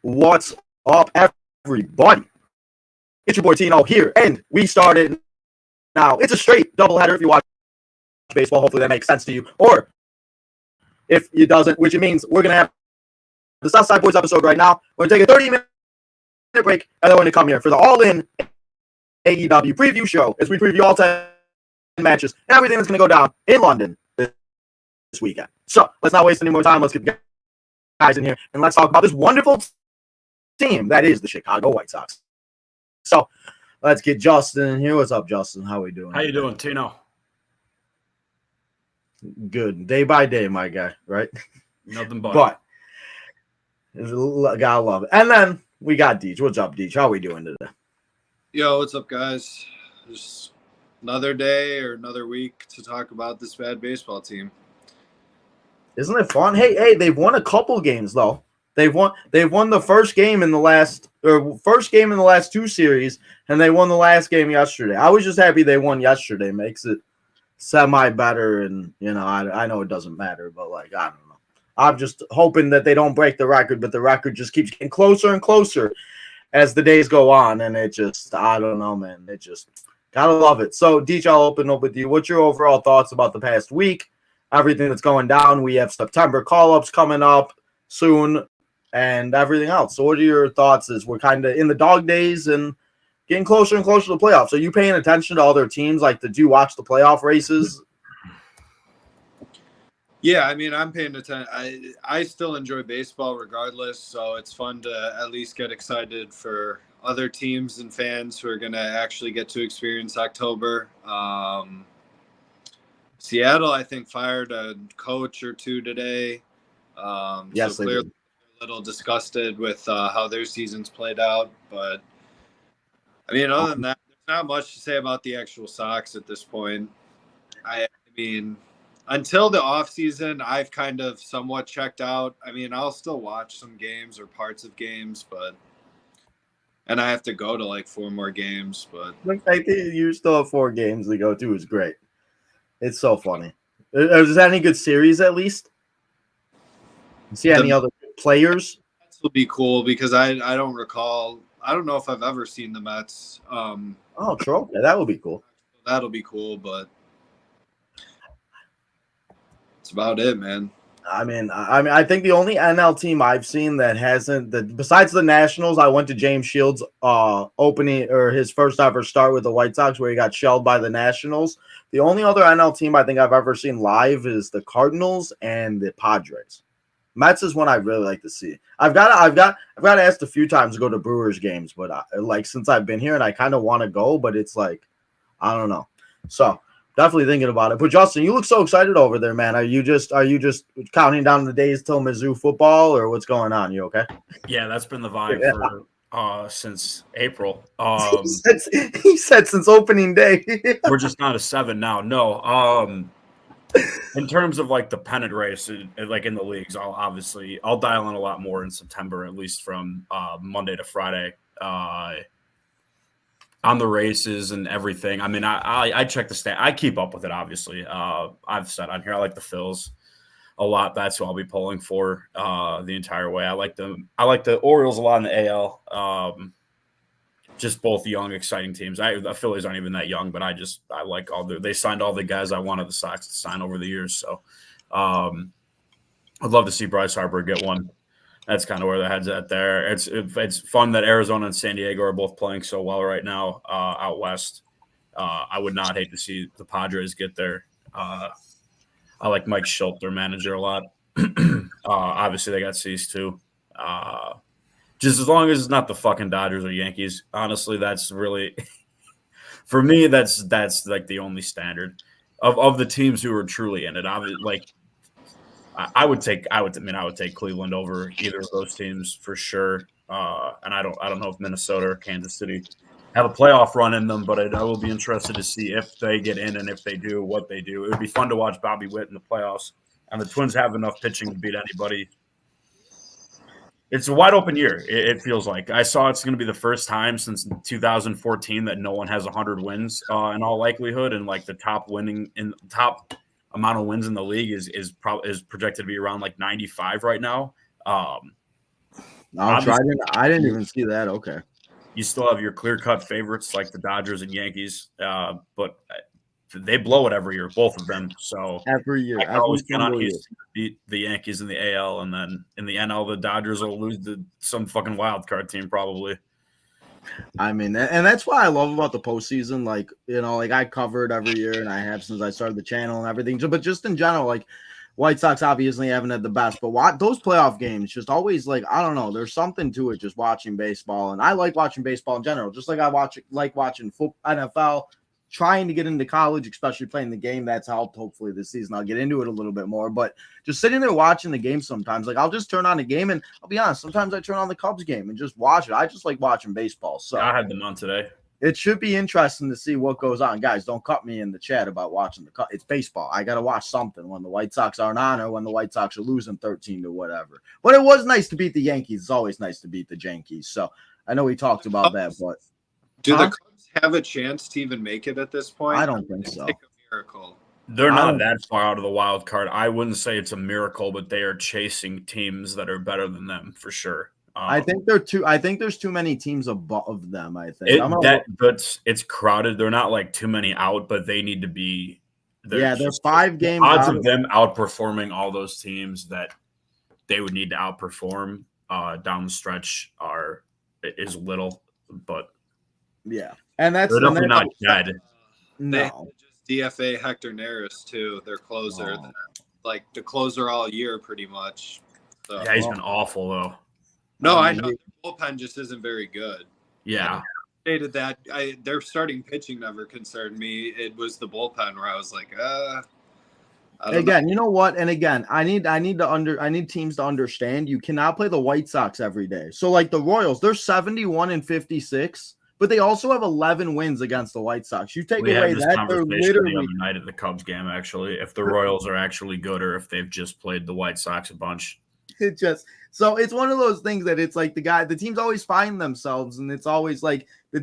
What's up, everybody? It's your boy Tino here, and we started now. It's a straight doubleheader if you watch baseball. Hopefully that makes sense to you. Or if it doesn't, which it means we're going to have the Southside Boys episode right now. We're going to take a 30-minute break, and then we're going to come here for the all-in AEW preview show as we preview all 10 matches and everything that's going to go down in London this weekend. So let's not waste any more time. Let's get the guys in here, and let's talk about this wonderful team that is the Chicago White Sox. So let's get Justin in here. What's up, Justin? How we doing? How you doing, Tino? Good. Day by day, my guy, right? Nothing but. But gotta love it. And then we got Deej. What's up, Deej? How we doing today? Yo, what's up, guys? Just another day or another week to talk about this bad baseball team. Isn't it fun? Hey, they've won a couple games though. They've won the first game in the last two series, and they won the last game yesterday. I was just happy they won yesterday. Makes it semi better, and I know it doesn't matter, but I don't know. I'm just hoping that they don't break the record, but the record just keeps getting closer and closer as the days go on, and it just I don't know, man. It just gotta love it. So, Deej, I'll open up with you. What's your overall thoughts about the past week? Everything that's going down. We have September call-ups coming up soon. And everything else. So what are your thoughts as we're kind of in the dog days and getting closer and closer to the playoffs? Are you paying attention to other teams? Did you watch the playoff races? Yeah, I mean, I'm paying attention. I still enjoy baseball regardless, so it's fun to at least get excited for other teams and fans who are going to actually get to experience October. Seattle, I think, fired a coach or two today. Yes, so they did. A little disgusted with how their season's played out, but I mean, other than that, there's not much to say about the actual Sox at this point. I mean, until the off season, I've kind of somewhat checked out. I mean, I'll still watch some games or parts of games, and I have to go to 4 more games. But I think you still have 4 games to go to is great. It's so funny. Is there any good series at least? See any other players? Mets will be cool because I don't recall. I don't know if I've ever seen the Mets. Oh, true. Okay, that would be cool. That'll be cool, but that's about it, man. I mean, I think the only NL team I've seen that hasn't besides the Nationals, I went to James Shields' opening or his first ever start with the White Sox where he got shelled by the Nationals. The only other NL team I think I've ever seen live is the Cardinals and the Padres. Mets is one I really like to see. I've got asked a few times to go to Brewers games, but since I've been here and I kind of want to go, but it's I don't know. So definitely thinking about it. But Justin, you look so excited over there, man. Are you just counting down the days till Mizzou football, or what's going on? You okay? Yeah, that's been the vibe for since April. He said since opening day. We're just not a 7 now. No. In terms of the pennant race, in the leagues, I'll dial in a lot more in September, at least from Monday to Friday, on the races and everything. I mean, I check the stat. I keep up with it. Obviously, I've said on here I like the Phils a lot. That's who I'll be pulling for the entire way. I like the Orioles a lot in the AL. Just both young, exciting teams. The Phillies aren't even that young, but I like they signed all the guys I wanted the Sox to sign over the years. So I'd love to see Bryce Harper get one. That's kind of where the head's at there. It's fun that Arizona and San Diego are both playing so well right now out west. I would not hate to see the Padres get there. I like Mike Schultz, their manager, a lot. Obviously, they got Cease too. Just as long as it's not the fucking Dodgers or Yankees, honestly, that's really for me. That's the only standard of the teams who are truly in it. I would take Cleveland over either of those teams for sure. And I don't know if Minnesota or Kansas City have a playoff run in them, but I will be interested to see if they get in and if they do, what they do. It would be fun to watch Bobby Witt in the playoffs, and the Twins have enough pitching to beat anybody. It's a wide open year. It feels like it's going to be the first time since 2014 that no one has 100 wins in all likelihood, and the top amount of wins in the league is projected to be around 95 right now. I'll try. Obviously, I didn't even see that. Okay. you still have your clear-cut favorites like the Dodgers and Yankees, but they blow it every year, both of them. So Every I year, can always every count on single year. Houston to beat the Yankees in the AL, and then in the NL, the Dodgers will lose to some fucking wild card team probably. I mean, and that's what I love about the postseason. Like, like I cover it every year, and I have since I started the channel and everything. But just in general, like White Sox obviously haven't had the best, but those playoff games just always like I don't know. There's something to it just watching baseball, and I like watching baseball in general. Just like I like watching NFL. Trying to get into college, especially playing the game, that's helped. Hopefully this season I'll get into it a little bit more. But just sitting there watching the game sometimes, like I'll just turn on the game, and I'll be honest, sometimes I turn on the Cubs game and just watch it. I just like watching baseball. So I had them on today. it should be interesting to see what goes on. Guys, don't cut me in the chat about watching the Cubs. It's baseball. I got to watch something when the White Sox aren't on or when the White Sox are losing 13 to whatever. But it was nice to beat the Yankees. It's always nice to beat the Yankees. So I know we talked about that, but do the Cubs have a chance to even make it at this point? I don't think so. Take a miracle. They're not that far out of the wild card. I wouldn't say it's a miracle, but they are chasing teams that are better than them for sure. I think I think there's too many teams above them. I think but it's crowded. They're not like too many out, but they need to be. They're 5 games. Odds of them outperforming all those teams that they would need to outperform down the stretch is little, but yeah, and that's they're definitely not dead. They just DFA Hector Neris too, their closer, like the closer all year pretty much. So. Yeah, he's been awful though. No, I know the bullpen just isn't very good. Yeah, stated that their starting pitching never concerned me. It was the bullpen where I was like, Again, you know what? And again, I need teams to understand you cannot play the White Sox every day. So like the Royals, they're 71-56. But they also have 11 wins against the White Sox. You take away that, they're literally the other night at the Cubs game. Actually, if the Royals are actually good or if they've just played the White Sox a bunch, so it's one of those things that it's like the teams always find themselves, and it's always like the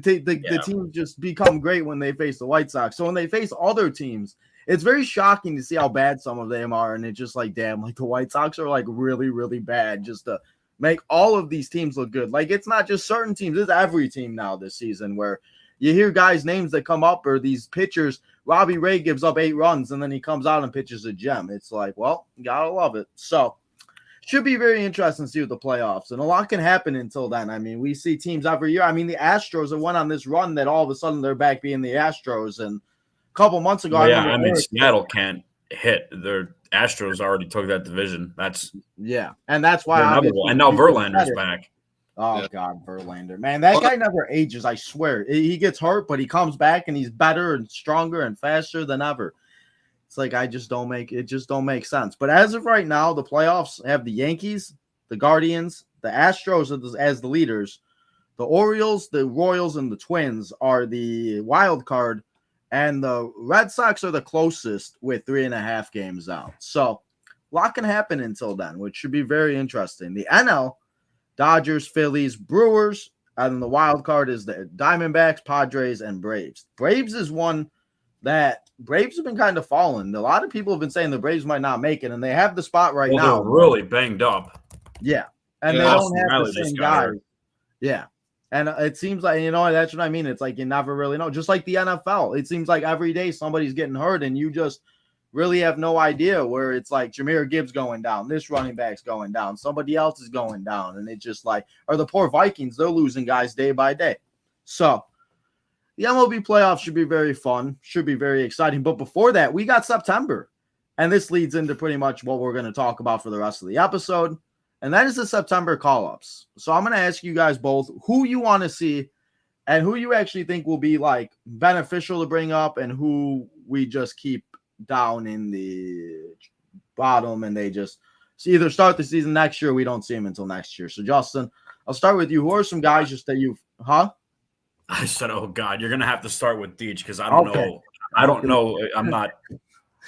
teams just become great when they face the White Sox. So when they face other teams, it's very shocking to see how bad some of them are, and it's just like damn, like the White Sox are like really really bad just to make all of these teams look good. Like it's not just certain teams, it's every team now this season where you hear guys' names that come up or these pitchers. Robbie Ray gives up 8 runs and then he comes out and pitches a gem. It's like, well, you gotta love it. So should be very interesting to see with the playoffs. And a lot can happen until then. I mean, we see teams every year. I mean, the Astros have went on this run that all of a sudden they're back being the Astros. And a couple months ago, Seattle can't hit. Their Astros already took that division. And that's why. And now Verlander's back. Oh God, Verlander, man, that guy never ages. I swear, he gets hurt, but he comes back and he's better and stronger and faster than ever. It's like it just don't make sense. But as of right now, the playoffs have the Yankees, the Guardians, the Astros as the leaders. The Orioles, the Royals, and the Twins are the wild card. And the Red Sox are the closest with 3.5 games out. So a lot can happen until then, which should be very interesting. The NL, Dodgers, Phillies, Brewers, and the wild card is the Diamondbacks, Padres, and Braves. Braves is one that Braves have been kind of falling. A lot of people have been saying the Braves might not make it, and they have the spot right now. They're really banged up. Yeah, and they don't have the same guys. Yeah. And it seems like, that's what I mean. It's like you never really know. Just like the NFL, it seems like every day somebody's getting hurt and you just really have no idea where it's like Jahmyr Gibbs going down, this running back's going down, somebody else is going down. And it's just like, or the poor Vikings, they're losing guys day by day. So the MLB playoffs should be very fun, should be very exciting. But before that, we got September. And this leads into pretty much what we're going to talk about for the rest of the episode. And that is the September call-ups. So I'm going to ask you guys both who you want to see and who you actually think will be like beneficial to bring up and who we just keep down in the bottom and they just either start the season next year or we don't see them until next year. So Justin, I'll start with you. Who are some guys just that I said, oh God, you're going to have to start with Deej because I don't know. I don't know.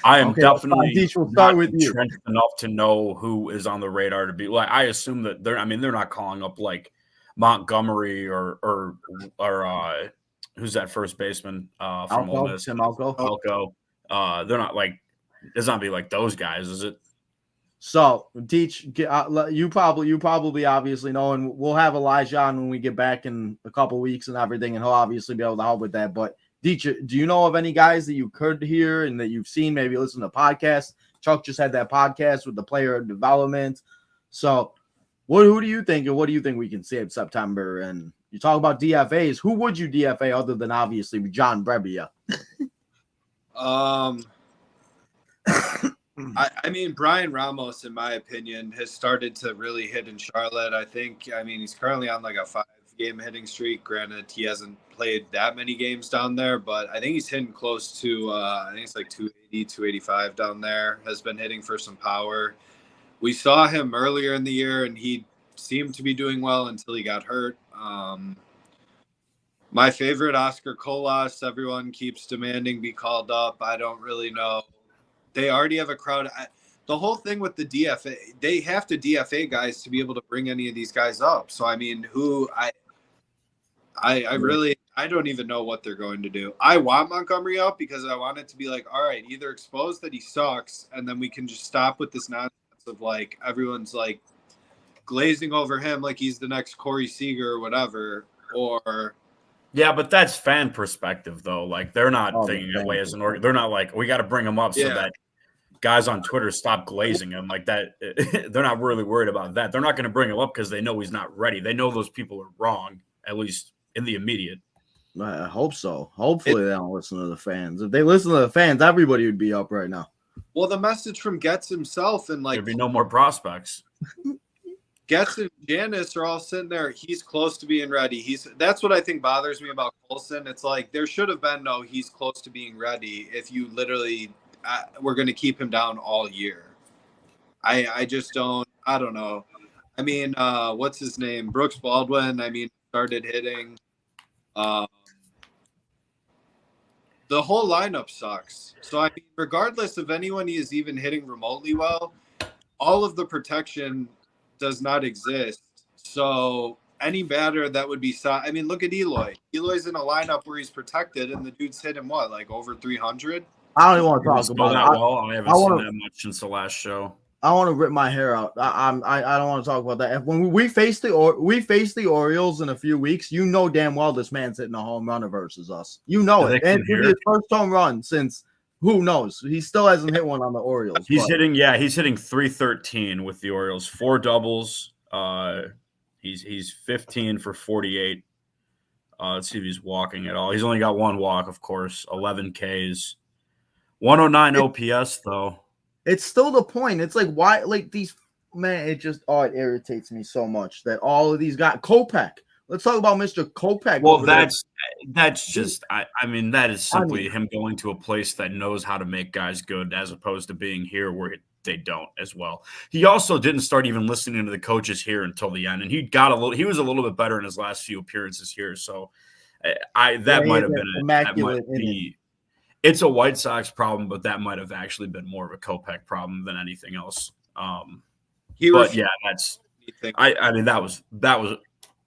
I am definitely not entrenched enough to know who is on the radar to be like. I assume that they're not calling up like Montgomery or who's that first baseman from Ole Miss? Tim Alco. They're not like it's not be like those guys, is it? So, Teach, you probably obviously know, and we'll have Elijah on when we get back in a couple weeks and everything, and he'll obviously be able to help with that. But Teach, do you know of any guys that you could hear and that you've seen, maybe listen to podcasts? Chuck just had that podcast with the player development. So, who do you think, and what do you think we can see in September? And you talk about DFAs. Who would you DFA other than obviously John Brebbia? I mean, Brian Ramos, in my opinion, has started to really hit in Charlotte. I mean, he's currently on like a 5-game hitting streak. Granted, he hasn't played that many games down there, but I think he's hitting close to, I think it's like 280, 285 down there, has been hitting for some power. We saw him earlier in the year, and he seemed to be doing well until he got hurt. My favorite, Oscar Colas, everyone keeps demanding be called up. I don't really know. They already have a crowd. The whole thing with the DFA, they have to DFA guys to be able to bring any of these guys up. So, I mean, I don't even know what they're going to do. I want Montgomery up because I want it to be like, all right, either expose that he sucks, and then we can just stop with this nonsense of like everyone's like glazing over him like he's the next Corey Seager or whatever, or yeah, but that's fan perspective though. Like they're not thinking that way as an org. They're not like we got to bring him up so that guys on Twitter stop glazing him like that. They're not really worried about that. They're not going to bring him up because they know he's not ready. They know those people are wrong, at least in the immediate. I hope so. Hopefully they don't listen to the fans. If they listen to the fans, everybody would be up right now. Well, the message from Getz himself and like there'd be no more prospects. Getz and Janice are all sitting there. He's close to being ready. That's what I think bothers me about Colson. It's like there should have been no he's close to being ready if you literally we're going to keep him down all year. I just don't know. I mean, what's his name? Brooks Baldwin, I mean, started hitting. The whole lineup sucks. So, I mean, regardless of anyone he is even hitting remotely well, all of the protection does not exist. So any batter that would be I mean, look at Eloy. Eloy's in a lineup where he's protected, and the dude's hitting what, like over 300? I don't even want to talk about that. I haven't seen that much since the last show. I want to rip my hair out. I don't want to talk about that. When we face the Orioles in a few weeks, you know damn well this man's hitting a home run versus us. You know it. And it'll be his first home run since who knows? He still hasn't hit one on the Orioles. He's hitting 313 with the Orioles, 4 doubles. He's 15 for 48. Let's see if he's walking at all. He's only got 1 walk, of course, 11 Ks. 109 OPS though. It's still the point. It's like why these man, it irritates me so much that all of these guys Kopech. Let's talk about Mr. Kopech. Well, that's just I mean, that is simply him going to a place that knows how to make guys good as opposed to being here where they don't as well. He also didn't start even listening to the coaches here until the end, and he was a little bit better in his last few appearances here. So that might have been it's a White Sox problem, but that might have actually been more of a Kopech problem than anything else. I mean that was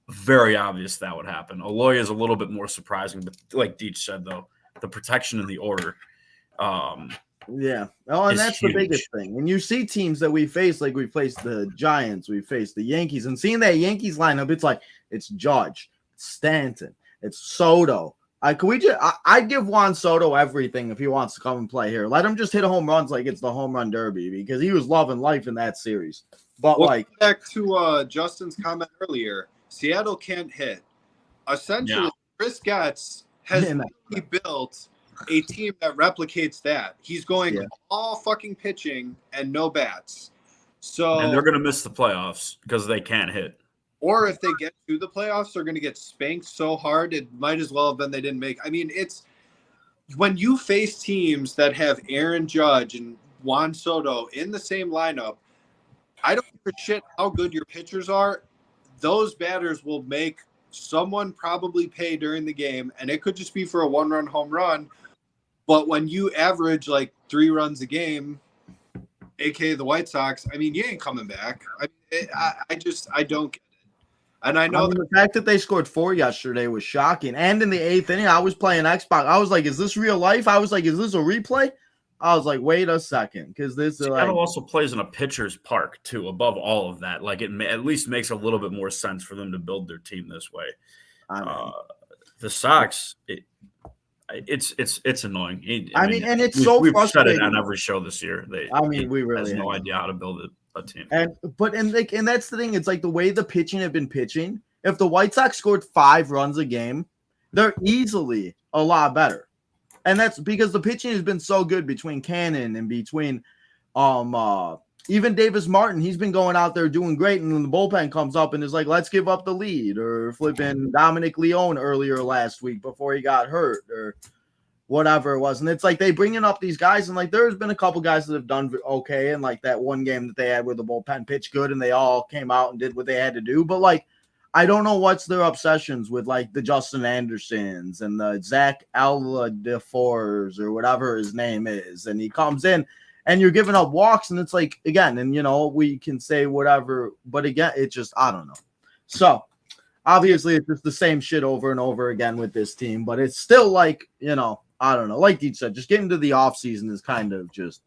very obvious that would happen. Eloy is a little bit more surprising, but like Deech said, though, the protection in the order. Yeah. Oh, and that's huge. The biggest thing. When you see teams that we face, like we faced the Giants, we faced the Yankees, and seeing that Yankees lineup, it's like it's Judge, it's Stanton, it's Soto. I'd give Juan Soto everything if he wants to come and play here. Let him just hit home runs like it's the home run derby because he was loving life in that series. But back to Justin's comment earlier, Seattle can't hit. Essentially, Chris Getz has built a team that replicates that. He's going all fucking pitching and no bats. And they're going to miss the playoffs because they can't hit. Or if they get to the playoffs, they're going to get spanked so hard, it might as well have been they didn't make. I mean, it's when you face teams that have Aaron Judge and Juan Soto in the same lineup, I don't give a shit how good your pitchers are. Those batters will make someone probably pay during the game, and it could just be for a 1-run home run. But when you average like 3 runs a game, aka the White Sox, I mean, you ain't coming back. I don't get it. And I know the fact that they scored 4 yesterday was shocking. And in the 8th inning, I was playing Xbox. I was like, is this real life? I was like, is this a replay? I was like, wait a second, because this is like Seattle also plays in a pitcher's park too. Above all of that, like at least makes a little bit more sense for them to build their team this way. I mean, The Sox, it's annoying. I mean, and it's so we've said it frustrating on every show this year. We really has no have. idea how to build a team. And that's the thing. It's like the way the pitching have been pitching. If the White Sox scored 5 runs a game, they're easily a lot better. And that's because the pitching has been so good between Cannon and between even Davis Martin. He's been going out there doing great, and then the bullpen comes up and is like, let's give up the lead, or flipping Dominic Leone earlier last week before he got hurt, or whatever it was. And it's like they bringing up these guys, and like there's been a couple guys that have done okay, and like that one game that they had where the bullpen pitched good and they all came out and did what they had to do. But like I don't know what's their obsessions with like the Justin Andersons and the Zach Aldefor's or whatever his name is. And he comes in and you're giving up walks, and it's like, again, and we can say whatever, but again, it's just, I don't know. So obviously it's just the same shit over and over again with this team, but it's still like, I don't know. Like Deej said, just getting to the offseason is kind of just.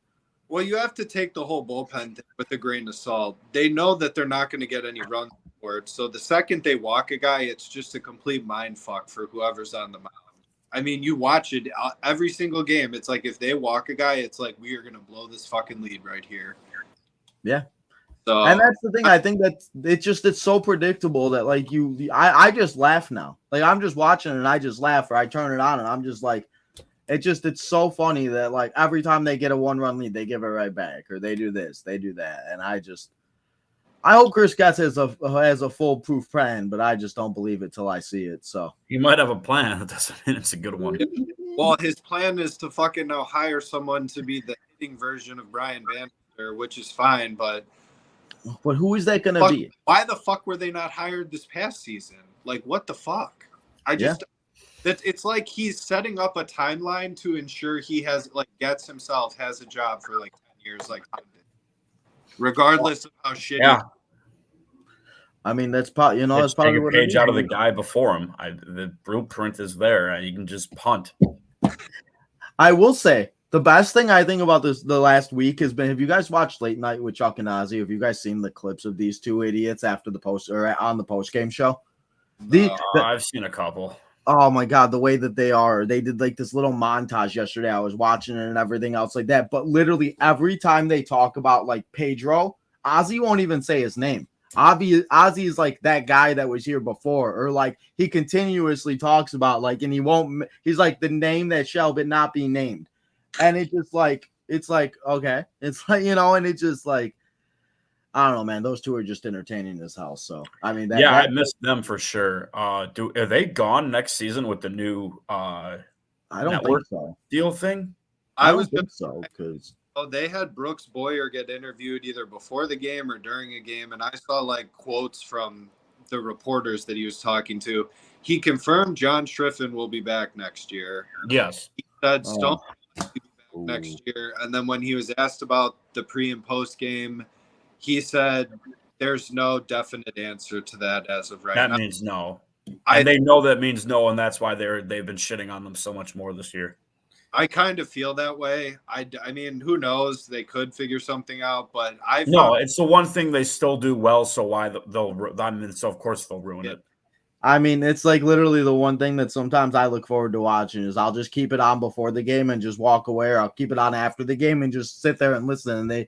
Well, you have to take the whole bullpen thing with a grain of salt. They know that they're not going to get any runs for it. So the second they walk a guy, it's just a complete mind fuck for whoever's on the mound. I mean, you watch it every single game. It's like if they walk a guy, it's like we are going to blow this fucking lead right here. Yeah. So, and that's the thing. I think that it's so predictable that like I just laugh now. Like I'm just watching and I just laugh, or I turn it on and I'm just like, it's so funny that like every time they get a 1-run lead, they give it right back, or they do this, they do that. And I hope Chris Getz has a foolproof plan, but I just don't believe it till I see it. So he might have a plan. That doesn't mean it's a good one. Well, his plan is to fucking now hire someone to be the hitting version of Brian Bannister, which is fine, but who is that going to be? Why the fuck were they not hired this past season? Like, what the fuck? It's like he's setting up a timeline to ensure he Getz himself has a job for like 10 years, like regardless of how shitty. Yeah. I mean, that's probably that's probably what page out of the guy before him. The blueprint is there. You can just punt. I will say the best thing I think about the last week has been, have you guys watched Late Night with Chuck and Ozzy? Have you guys seen the clips of these two idiots after the post or on the post game show? I've seen a couple. Oh my God, the way that they did like this little montage yesterday. I was watching it and everything else like that. But literally every time they talk about like Pedro, Ozzy won't even say his name. Ozzy is like that guy that was here before, or like he continuously talks about like, and he's like the name that shall but not be named. And it's just like, okay, it's like, and it's just like, I don't know, man. Those two are just entertaining this house. So I mean, I missed them for sure. Are they gone next season with the new I don't think so. Deal thing? I don't think so, because they had Brooks Boyer get interviewed either before the game or during a game, and I saw like quotes from the reporters that he was talking to. He confirmed John Striffen will be back next year. Yes, he said Stone will be back next year, and then when he was asked about the pre and post game, he said there's no definite answer to that as of right now. That means no. They know that means no, and that's why they've been shitting on them so much more this year. I kind of feel that way. I mean, who knows? They could figure something out, but it's the one thing they still do well. So why so of course they'll ruin it. I mean, it's like literally the one thing that sometimes I look forward to watching is I'll just keep it on before the game and just walk away, or I'll keep it on after the game and just sit there and listen. And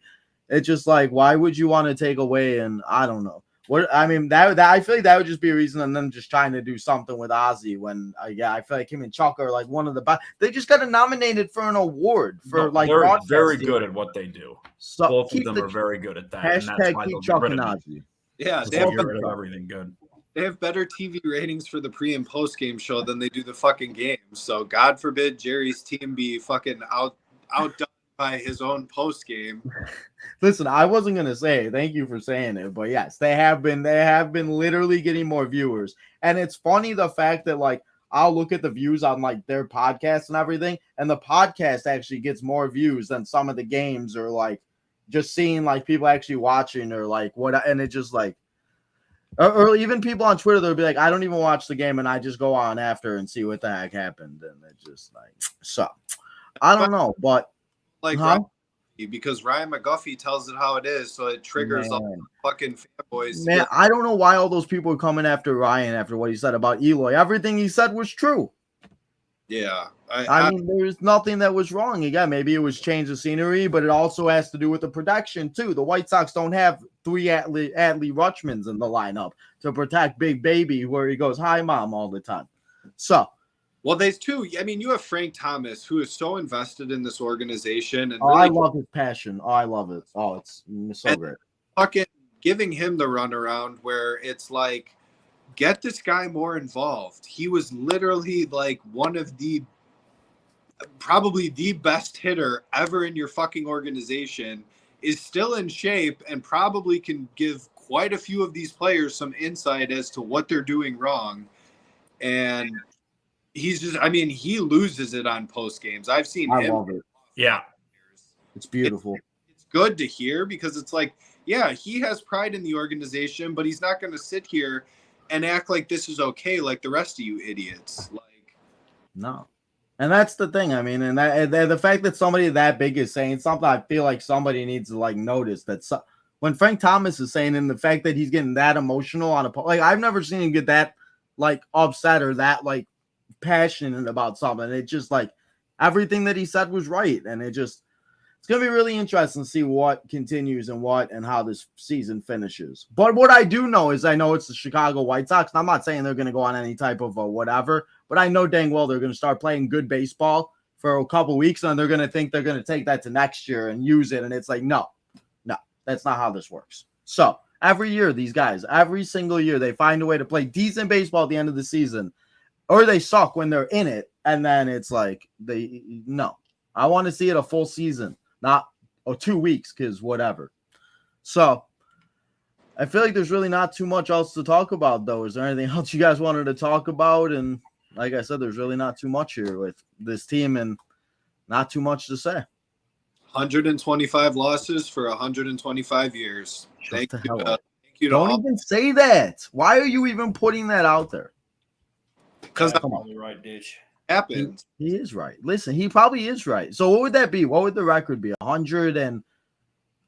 it's just like, why would you want to take away? And I don't know what I mean. That I feel like that would just be a reason, and them just trying to do something with Ozzy. When I feel like him and Chuck are like one of the best. They just got nominated for an award for they're very good at what they do. So both of them are very good at that. Hashtag keep Chuck and Ozzy. Yeah, they have everything good. They have better TV ratings for the pre and post game show than they do the fucking game. So God forbid Jerry's team be fucking outdone by his own post game. Listen, I wasn't gonna say thank you for saying it, but yes, they have been literally getting more viewers. And it's funny the fact that like I'll look at the views on like their podcast and everything, and the podcast actually gets more views than some of the games, or like just seeing like people actually watching, or like what, and it just like, or even people on Twitter, they'll be like, I don't even watch the game and I just go on after and see what the heck happened. And it's just like, so I don't know, but like Huh? because Ryan McGuffey tells it how it is, so it triggers all the fucking fanboys. Man, I don't know why all those people are coming after Ryan after what he said about Eloy. Everything he said was true. Yeah. I mean, there's nothing that was wrong. Again, maybe it was change of scenery, but it also has to do with the production, too. The White Sox don't have 3 Adley Rutschmans in the lineup to protect Big Baby where he goes, hi, Mom, all the time. So. Well, there's 2. I mean, you have Frank Thomas, who is so invested in this organization. And I love his passion. I love it. It's so great. Fucking giving him the runaround where it's like, get this guy more involved. He was literally like probably the best hitter ever in your fucking organization, is still in shape, and probably can give quite a few of these players some insight as to what they're doing wrong. And he's just, I mean, he loses it on post games. I've seen him. I love it. Yeah. It's beautiful. It's good to hear because it's like, yeah, he has pride in the organization, but he's not going to sit here and act like this is okay like the rest of you idiots. Like, no. And that's the thing. I mean, and the fact that somebody that big is saying something, I feel like somebody needs to like notice that when Frank Thomas is saying, and the fact that he's getting that emotional on like I've never seen him get that like upset or that like passionate about something. It just like everything that he said was right, and it's gonna be really interesting to see what continues and how this season finishes. But what I do know is I know it's the Chicago White Sox, and I'm not saying they're gonna go on any type of whatever, but I know dang well they're gonna start playing good baseball for a couple weeks, and they're gonna think they're gonna take that to next year and use it, and it's like no, that's not how this works. So every year, these guys, every single year, they find a way to play decent baseball at the end of the season, or they suck when they're in it, and then it's like I want to see it a full season, not 2 weeks, because whatever. So I feel like there's really not too much else to talk about, though. Is there anything else you guys wanted to talk about? And like I said, there's really not too much here with this team, and not too much to say. 125 losses for 125 years. Thank you. Don't even say that. Why are you even putting that out there? Because I'm on the right dish. Happens. He is right. Listen, he probably is right. So what would that be? What would the record be? 100 and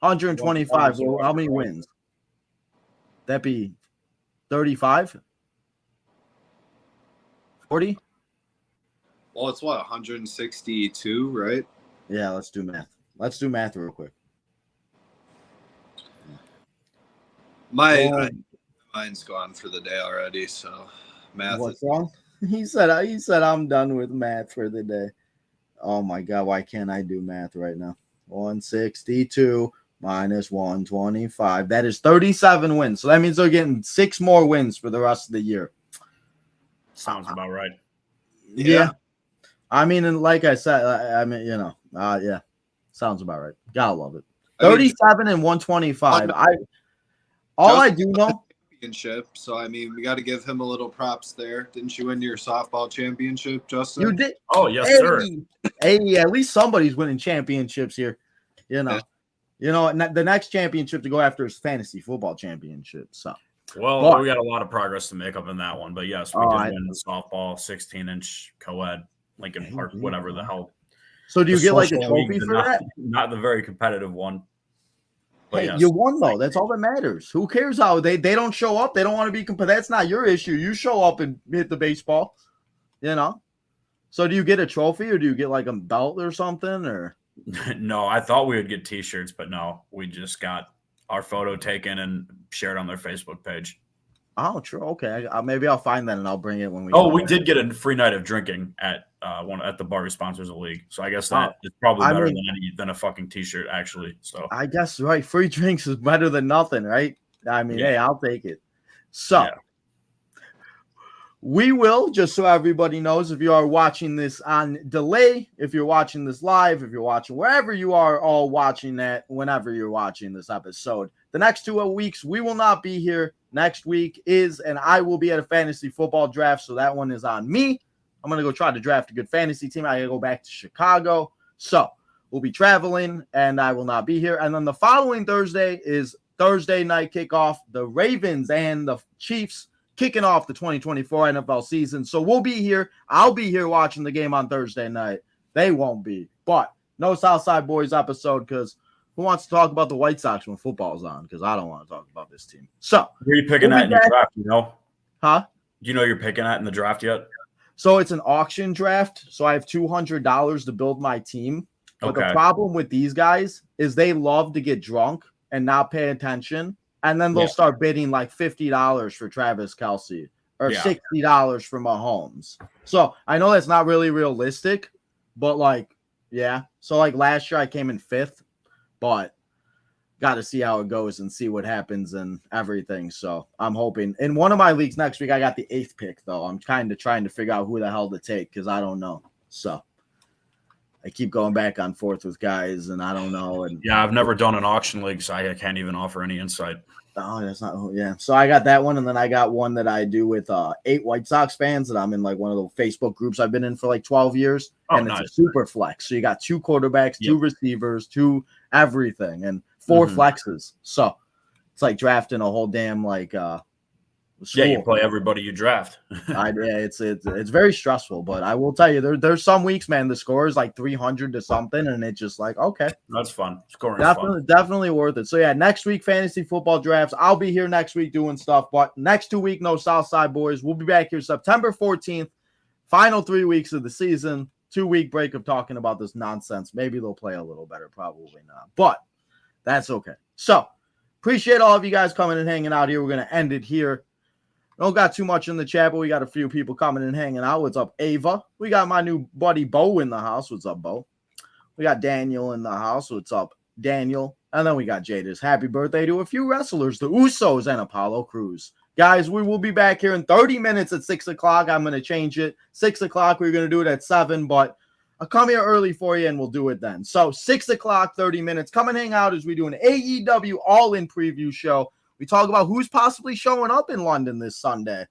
125. Well, how many wins? That be 35? 40? Well, it's what, 162, right? Yeah, let's do math. Let's do math real quick. Mine's gone for the day already, so math What's is wrong? He said I'm done with math for the day. Oh my god, why can't I do math right now? 162 minus 125. That is 37 wins. So that means they're getting 6 more wins for the rest of the year. Sounds about right. Yeah. I mean, and like I said, yeah. Sounds about right. Gotta love it. 37 and 125. I do know. Championship. So I mean, we got to give him a little props there. Didn't you win your softball championship, Justin? You did. Oh yes, sir. Hey, at least somebody's winning championships here. The next championship to go after is fantasy football championship. So, we got a lot of progress to make up in that one. But yes, we did win the softball 16-inch co-ed Lincoln Park, whatever the hell. So do you get like a trophy for that? Not the very competitive one. But hey, yes. You won though. That's all that matters. Who cares how they don't show up? They don't want to be competitive. That's not your issue. You show up and hit the baseball. So do you get a trophy or do you get like a belt or something? Or no, I thought we would get T-shirts, but no, we just got our photo taken and shared on their Facebook page. Oh, true. Okay, maybe I'll find that and I'll bring it when we. Oh, we did get a free night of drinking at the bar who sponsors the league, so I guess that is probably better than a fucking T-shirt, actually. So I guess right, free drinks is better than nothing, right? I mean, hey, I'll take it. So we will, just so everybody knows, if you are watching this on delay, if you're watching this live, if you're watching wherever you are, all watching that, whenever you're watching this episode, the next 2 weeks we will not be here. Next week and I will be at a fantasy football draft, so that one is on me. I'm going to go try to draft a good fantasy team. I got to go back to Chicago. So we'll be traveling, and I will not be here. And then the following Thursday is Thursday night kickoff. The Ravens and the Chiefs kicking off the 2024 NFL season. So we'll be here. I'll be here watching the game on Thursday night. They won't be. But no Southside Boys episode because who wants to talk about the White Sox when football's on? Because I don't want to talk about this team. So, where are you picking at in the draft? You know, huh? Do you know you're picking at in the draft yet? So it's an auction draft. So I have $200 to build my team. But Okay. the problem with these guys is they love to get drunk and not pay attention. And then they'll start bidding like $50 for Travis Kelce or $60 for Mahomes. So I know that's not really realistic, but like, yeah. So like last year I came in 5th, but got to see how it goes and see what happens and everything. So I'm hoping in one of my leagues next week, I got the 8th pick though. I'm kind of trying to figure out who the hell to take because I don't know. So I keep going back and forth with guys, and I don't know. And yeah, I've never done an auction league, so I can't even offer any insight. Oh, that's not. Yeah. So I got that one, and then I got one that I do with 8 White Sox fans that I'm in like one of the Facebook groups I've been in for like 12 years, and it's a super flex. So you got 2 quarterbacks, 2 receivers, 2 everything, and 4 flexes. So it's like drafting a whole damn like school. Yeah, you play everybody you draft. It's very stressful, but I will tell you, there's some weeks, man, the score is like 300 to something, and it's just like, okay, that's fun. Scoring definitely worth it. So yeah, next week fantasy football drafts. I'll be here next week doing stuff, but next 2 week, no Southside Boys. We'll be back here September 14th. Final 3 weeks of the season. 2-week break of talking about this nonsense. Maybe they'll play a little better, probably not, but that's okay. So appreciate all of you guys coming and hanging out here. We're gonna end it here. Don't got too much in the chat, but we got a few people coming and hanging out. What's up, Ava? We got my new buddy Bo in the house. What's up, Bo? We got Daniel in the house. What's up, Daniel? And then we got Jada's happy birthday to a few wrestlers, the Usos and Apollo Crews. Guys, we will be back here in 30 minutes at 6 o'clock. I'm going to change it. 6 o'clock, we're going to do it at 7, but I'll come here early for you and we'll do it then. So 6 o'clock, 30 minutes. Come and hang out as we do an AEW All-In preview show. We talk about who's possibly showing up in London this Sunday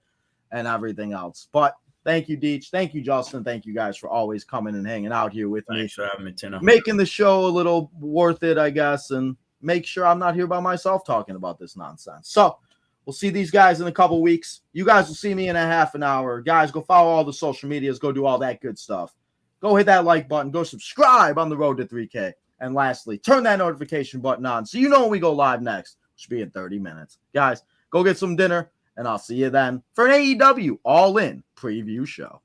and everything else. But thank you, Deech. Thank you, Justin. Thank you guys for always coming and hanging out here with me. Thanks for having me, Tina. Making the show a little worth it, I guess, and make sure I'm not here by myself talking about this nonsense. So we'll see these guys in a couple weeks. You guys will see me in a half an hour. Guys, go follow all the social medias. Go do all that good stuff. Go hit that like button. Go subscribe on the road to 3K. And lastly, turn that notification button on so you know when we go live next. Should be in 30 minutes. Guys, go get some dinner, and I'll see you then for an AEW All-In preview show.